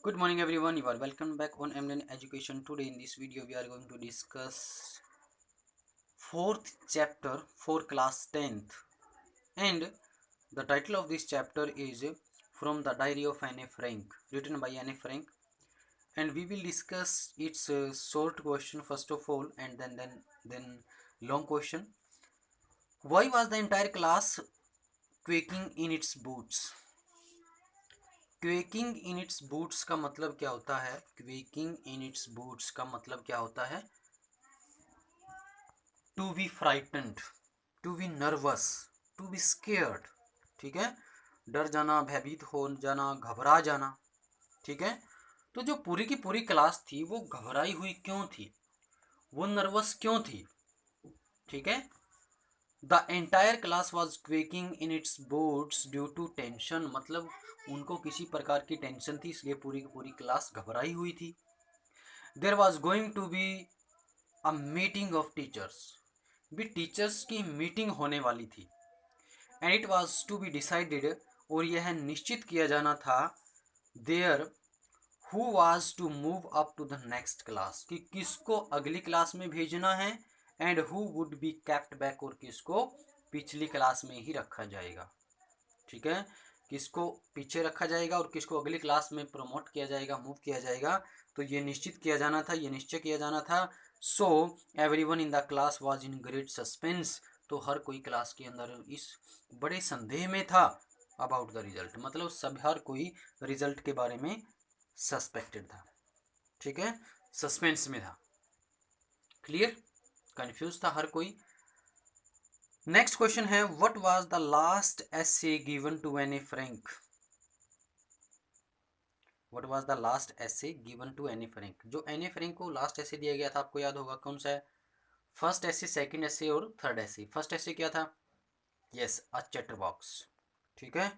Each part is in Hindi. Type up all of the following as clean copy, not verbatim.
Good morning everyone, you are welcome back on MLN Education. Today in this video we are going to discuss fourth chapter for class 10th, and the title of this chapter is From the Diary of Anne Frank, written by Anne Frank, and we will discuss its short question first of all, and then long question. Why was the entire class quaking in its boots? Quaking in its boots का मतलब क्या होता है? क्वेकिंग इन इट्स बूट्स का मतलब क्या होता है? To be frightened, to be nervous, to be scared. ठीक है, डर जाना, भयभीत हो जाना, घबरा जाना। ठीक है, तो जो पूरी की पूरी क्लास थी वो घबराई हुई क्यों थी, वो नर्वस क्यों थी? ठीक है, the entire class was quaking in its boots due to tension, मतलब उनको किसी प्रकार की टेंशन थी, इसलिए पूरी की पूरी क्लास घबराई हुई थी। There was going to be a meeting of teachers, भी टीचर्स की मीटिंग होने वाली थी। And it was to be decided, और यह निश्चित किया जाना था, there who was to move up to the next class, कि किसको अगली क्लास में भेजना है, and who would be kept back, और किसको पिछली क्लास में ही रखा जाएगा। ठीक है, किसको पीछे रखा जाएगा और किसको अगली क्लास में प्रमोट किया जाएगा, मूव किया जाएगा, तो ये निश्चित किया जाना था, ये निश्चय किया जाना था। So everyone in the class was in great suspense, तो हर कोई क्लास के अंदर इस बड़े संदेह में था अबाउट द रिजल्ट, मतलब सब हर कोई रिजल्ट के बारे में सस्पेक्टेड था। ठीक है, सस्पेंस में था, क्लियर, कंफ्यूज था हर कोई। नेक्स्ट क्वेश्चन है, what was the last essay given to Anne Frank? What was the last essay given to Anne Frank? जो एने फ्रैंक को लास्ट एसे दिया गया था, आपको याद होगा कौन सा है? फर्स्ट एसे, सेकंड एसे और थर्ड एसे। फर्स्ट एसे क्या था? यस, अ चैटर बॉक्स। ठीक है,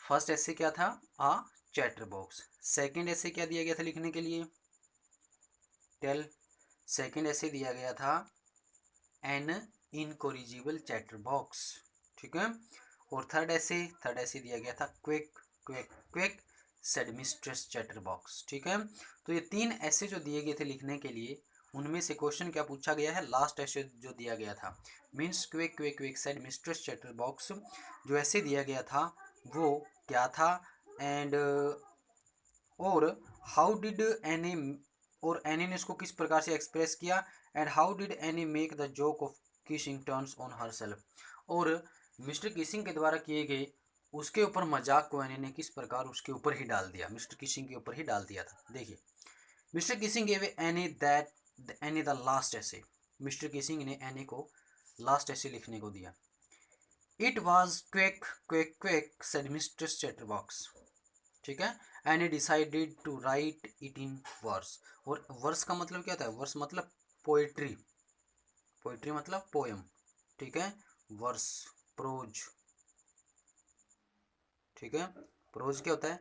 फर्स्ट एसे क्या था? अ चैटर बॉक्स। सेकंड एसे क्या दिया गया था लिखने के लिए? टेल। सेकंड एसे दिया गया था एन इनकोरिजिबल चैटर बॉक्स। ठीक है, और थर्ड ऐसे दिया गया था quick quack quack said mistress chatter box. ठीक है, तो ये तीन ऐसे जो दिए गए थे लिखने के लिए, उनमें से क्वेश्चन क्या पूछा गया है? लास्ट ऐसे जो दिया गया था, means quick quack quack said mistress chatter box, जो ऐसे दिया गया था वो क्या था? एंड और हाउ डिड एनी, और एनी ने इसको किस प्रकार से एक्सप्रेस किया, and how did any make the joke of kissing turns on her self, और मिस्टर किसिंग के द्वारा किए गए उसके ऊपर मजाक को एनी ने किस प्रकार उसके ऊपर ही डाल दिया, मिस्टर किसिंग के ऊपर ही डाल दिया था। देखिए, Mr Keesing gave Anne that Anne the last essay, Mr Keesing ने एनी को लास्ट ऐसे लिखने को दिया। It was quack quack quack said Mr Chatterbox. ठीक है, and he decided to write it in verse, और वर्स का मतलब क्या था? वर्स मतलब पोएट्री, पोएट्री मतलब पोयम। ठीक है, वर्स, प्रोज। ठीक है, प्रोज क्या होता है?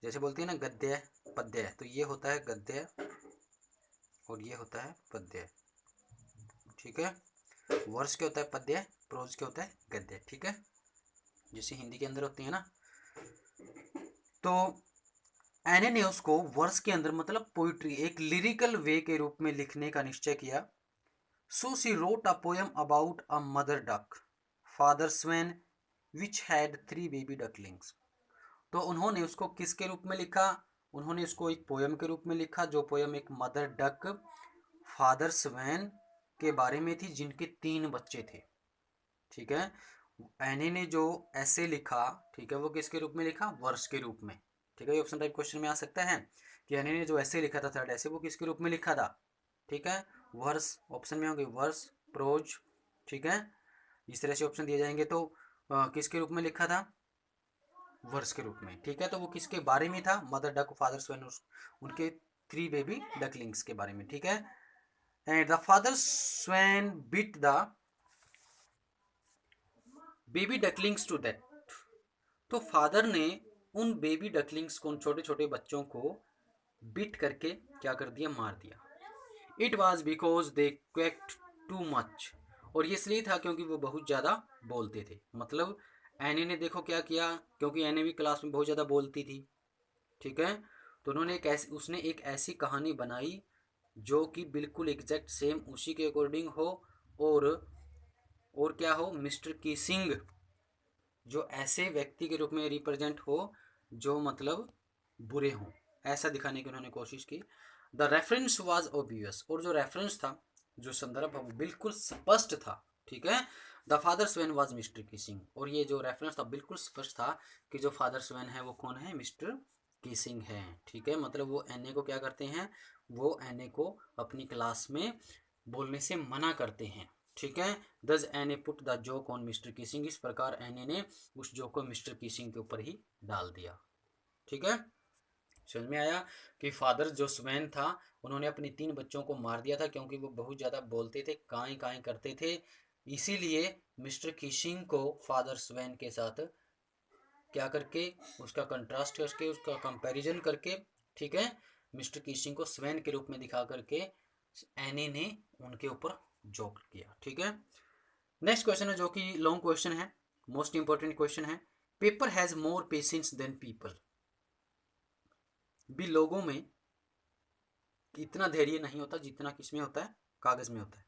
जैसे बोलते हैं ना गद्य पद्य, तो ये होता है गद्य और ये होता है पद्य। ठीक है, वर्स क्या होता है? पद्य। प्रोज क्या होता है? गद्य। ठीक है, जैसे हिंदी के अंदर होती है ना, तो एने ने उसको वर्स के अंदर मतलब पोइट्री, एक लिरिकल वे के रूप में लिखने का निश्चय किया। So she wrote a poem about a mother duck, father Sven, which had 3 baby ducklings. तो उन्होंने उसको किसके रूप में लिखा? उन्होंने उसको एक पोएम के रूप में लिखा, जो पोएम एक मदर डक, फादर स्वेन के बारे में थी, जिनके 3 बच्चे थे। ठीक है, एने ने जो ऐसे लिखा, ठीक है, वो किसके रूप में लिखा? वर्स के रूप में। ठीक है, ये ऑप्शन टाइप क्वेश्चन में आ सकता है कि एने ने जो ऐसे लिखा था थर्ड ऐसे, वो किसके रूप में लिखा था? ठीक है, वर्स ऑप्शन में होंगे, वर्स, प्रोज। ठीक है, इस तरह से ऑप्शन दिए जाएंगे, तो किसके रूप में लिखा था? वर्स के रूप में। ठीक है, तो वो किसके बारे में था? मदर डक, फादर स्वेन, उनके 3 बेबी डकलिंग्स के बारे में। ठीक है, and the father swan bit the baby ducklings to death, तो फादर ने उन बेबी डकलिंग्स को, उन छोटे छोटे बच्चों को बिट करके क्या कर दिया? मार दिया। It was because they quacked too much, और ये इसलिए था क्योंकि वो बहुत ज़्यादा बोलते थे। मतलब एनी ने देखो क्या किया, क्योंकि एनी भी क्लास में बहुत ज़्यादा बोलती थी। ठीक है, तो उसने एक ऐसी कहानी बनाई जो कि बिल्कुल एग्जैक्ट सेम उसी के अकॉर्डिंग हो, और क्या हो, मिस्टर कीसिंग जो ऐसे व्यक्ति के रूप में रिप्रेजेंट हो जो मतलब बुरे हों, ऐसा दिखाने की उन्होंने कोशिश की। द रेफरेंस वाज ऑब्वियस, और जो रेफरेंस था, जो संदर्भ वो बिल्कुल स्पष्ट था, ठीक है। The father Sven was Mister Keesing, और ये जो रेफरेंस था बिल्कुल स्पष्ट था कि जो फादर स्वेन है वो कौन है, मिस्टर कीसिंग है, ठीक है। मतलब वो एनए को क्या करते हैं, वो एनए को अपनी क्लास में बोलने से मना करते हैं, ठीक है। Thus Anne put the joke on Mister Keesing, इस प्रकार एनए ने उस जोक को मिस्टर कीसिंग के ऊपर ही डाल दिया, ठीक है। समझ में आया कि फादर जो स्वेन था उन्होंने अपने 3 बच्चों को मार दिया था क्योंकि वो बहुत ज़्यादा बोलते थे, काएं काएं करते थे। इसीलिए मिस्टर कीसिंग को फादर स्वेन के साथ क्या करके, उसका कंट्रास्ट करके, उसका कंपैरिजन करके, ठीक है, मिस्टर कीसिंग को स्वेन के रूप में दिखा करके एनी ने उनके ऊपर जोक किया, ठीक है। नेक्स्ट क्वेश्चन है जो कि लॉन्ग क्वेश्चन है, मोस्ट इंपॉर्टेंट क्वेश्चन है। Paper has more patience than people, भी लोगों में इतना धैर्य नहीं होता जितना किसमें होता है, कागज में होता है।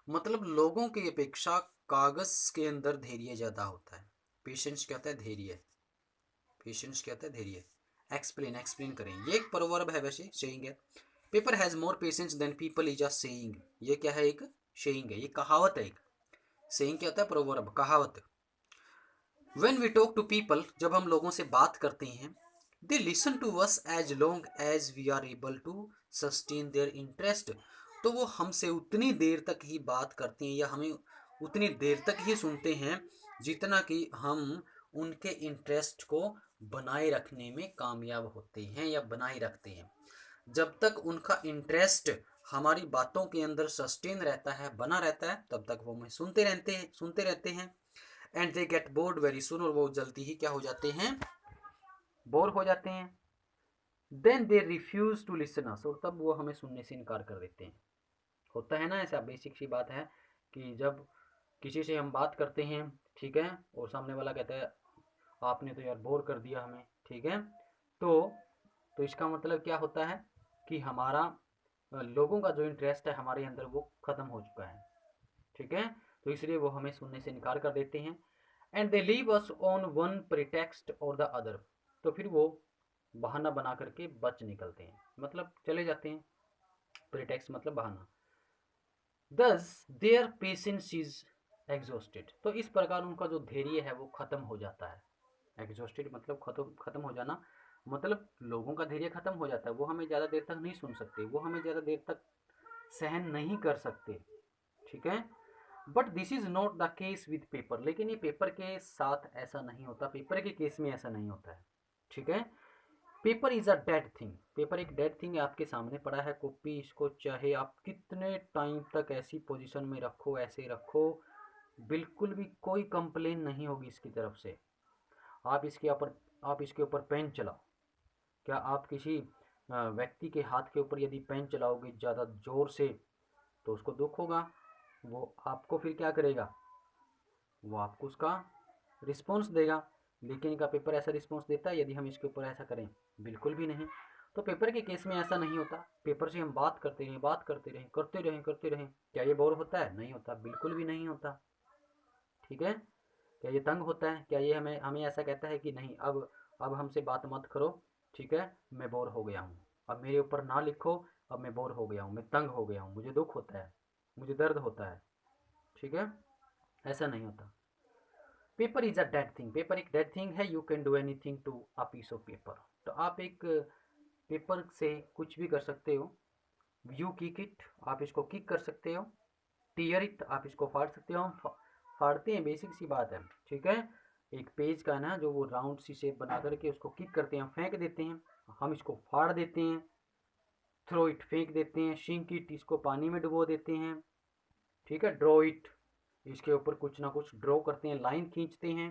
मतलब लोगों की अपेक्षा कागज के अंदर धैर्य ज्यादा होता है। पेशेंस क्या होता है, धैर्य। पेशेंस क्या होता है, धैर्य। एक्सप्लेन करें, ये एक प्रोवर्ब है, वैसे सेइंग है। Paper has more patience than people is a saying, ये क्या है, एक सेइंग है, ये कहावत है। एक सेइंग क्या होता है, प्रोवर्ब, कहावत। When we talk to people, जब हम लोगों से बात करते हैं, they listen to us as long as we are able to sustain their interest, तो वो हमसे उतनी देर तक ही बात करते हैं या हमें उतनी देर तक ही सुनते हैं जितना कि हम उनके इंटरेस्ट को बनाए रखने में कामयाब होते हैं या बनाए रखते हैं। जब तक उनका इंटरेस्ट हमारी बातों के अंदर सस्टेन रहता है, बना रहता है, तब तक वो हमें सुनते रहते हैं। And they get bored very soon, और वो जल्दी ही क्या हो जाते हैं, बोर हो जाते हैं। Then they refuse to listen us, और तब वो हमें सुनने से इनकार कर देते हैं। होता है ना ऐसा, बेसिक सी बात है कि जब किसी से हम बात करते हैं, ठीक है, और सामने वाला कहता है आपने तो यार बोर कर दिया हमें, ठीक है, तो इसका मतलब क्या होता है कि हमारा लोगों का जो इंटरेस्ट है हमारे अंदर वो ख़त्म हो चुका है, ठीक है। तो इसलिए वो हमें सुनने से इनकार कर देते हैं। And they leave us on one pretext और द अदर, तो फिर वो बहाना बना करके बच निकलते हैं, मतलब चले जाते हैं। प्रिटेक्स्ट मतलब बहाना। दस देयर पेशेंस इज एग्जॉस्टेड, तो इस प्रकार उनका जो धैर्य है वो खत्म हो जाता है। एग्जॉस्टेड मतलब खत्म हो जाना, मतलब लोगों का धैर्य खत्म हो जाता है, वो हमें ज़्यादा देर तक नहीं सुन सकते, वो हमें ज़्यादा देर तक सहन नहीं कर सकते, ठीक है। But this is not the case with paper, लेकिन ये पेपर के साथ ऐसा नहीं होता, पेपर के केस में ऐसा नहीं होता है, ठीक है। Paper is a dead thing, paper एक डेड थिंग है, आपके सामने पड़ा है कॉपी, इसको चाहे आप कितने टाइम तक ऐसी पोजीशन में रखो, ऐसे रखो, बिल्कुल भी कोई कंप्लेन नहीं होगी इसकी तरफ से। आप इसके ऊपर पेन चलाओ, क्या आप किसी व्यक्ति के हाथ के ऊपर यदि पेन चलाओगे ज़्यादा जोर से तो उसको दुख होगा, वो आपको फिर क्या करेगा, वो आपको उसका रिस्पॉन्स देगा। लेकिन का पेपर ऐसा रिस्पॉन्स देता है यदि हम इसके ऊपर ऐसा करें, बिल्कुल भी नहीं। तो पेपर के केस में ऐसा नहीं होता, पेपर से हम बात करते रहें, बात करते रहें, क्या ये बोर होता है, नहीं होता, बिल्कुल भी नहीं होता, ठीक है। क्या ये तंग होता है, क्या ये हमें हमें ऐसा कहता है कि नहीं अब हमसे बात मत करो, ठीक है, मैं बोर हो गया हूँ, अब मेरे ऊपर ना लिखो, अब मैं बोर हो गया हूँ, मैं तंग हो गया हूँ, मुझे दुख होता है, मुझे दर्द होता है, ठीक है, ऐसा नहीं होता। Paper is a dead thing, paper एक डेड थिंग है। You can do anything to a piece of paper, तो आप एक पेपर से कुछ भी कर सकते हो। यू किक इट, आप इसको किक कर सकते हो। टीयर इट, आप इसको फाड़ सकते हो। हम फाड़ते हैं, बेसिक सी बात है, ठीक है। एक पेज का ना जो वो राउंड सी शेप बना करके उसको किक करते हैं, फेंक देते हैं, हम इसको फाड़ देते हैं। थ्रो इट, फेंक देते हैं। शिंक इट, इसको पानी में डुबो देते हैं, ठीक है। ड्रॉ इट, इसके ऊपर कुछ ना कुछ ड्रॉ करते हैं, लाइन खींचते हैं।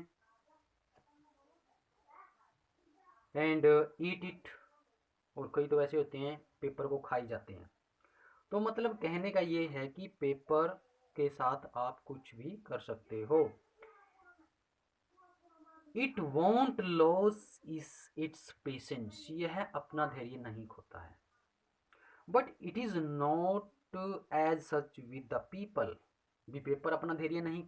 एंड ईट इट, और कई तो ऐसे होते हैं पेपर को खाई जाते हैं। तो मतलब कहने का ये है कि पेपर के साथ आप कुछ भी कर सकते हो। It won't lose is its patience, यह अपना धैर्य नहीं खोता है। But it is not as such with the people, भी पेपर अपना धैर्य नहीं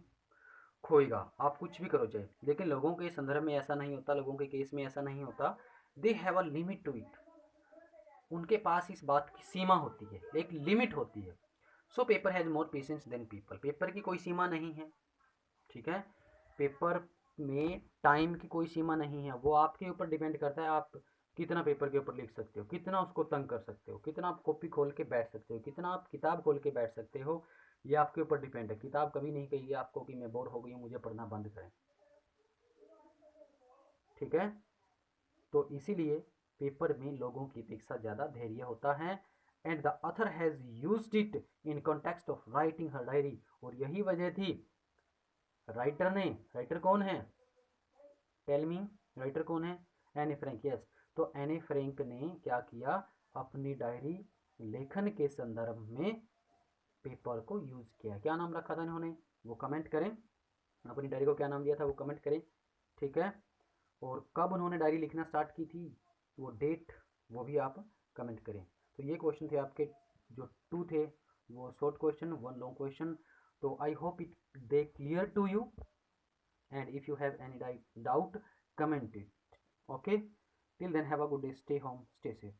खोएगा, आप कुछ भी करो चाहे, लेकिन लोगों के संदर्भ में ऐसा नहीं होता, लोगों के केस में ऐसा नहीं होता। They have a limit to it, उनके पास इस बात की सीमा होती है, एक लिमिट होती है। So paper has more patience than people, paper की कोई सीमा नहीं है, ठीक है। पेपर में टाइम की कोई सीमा नहीं है, वो आपके ऊपर डिपेंड करता है, आप कितना पेपर के ऊपर लिख सकते हो, कितना उसको तंग कर सकते हो, कितना आप कॉपी खोल के बैठ सकते हो, कितना आप किताब खोल के बैठ सकते हो, ये आपके ऊपर डिपेंड है। किताब कभी नहीं कहिए आपको कि मैं बोर हो गई हूँ, मुझे पढ़ना बंद करें, ठीक है। तो इसीलिए पेपर में लोगों की अपेक्षा ज़्यादा धैर्य होता है। And the Athar has used it in context of writing her diary, और यही वजह थी राइटर ने, राइटर कौन है, टेल मी, राइटर कौन है, एनी फ्रैंक, यस। तो एनी फ्रैंक ने क्या किया, अपनी डायरी लेखन के संदर्भ में पेपर को यूज किया। क्या नाम रखा था इन्होंने, वो कमेंट करें, अपनी डायरी को क्या नाम दिया था वो कमेंट करें, ठीक है। और कब उन्होंने डायरी लिखना स्टार्ट की थी, वो डेट, वो भी आप कमेंट करें। तो ये क्वेश्चन थे आपके, जो 2 थे वो शॉर्ट क्वेश्चन, 1 लॉन्ग क्वेश्चन। तो I hope it they clear to you, and if you have any doubt, comment it. Okay, till then, have a good day, stay home, stay safe.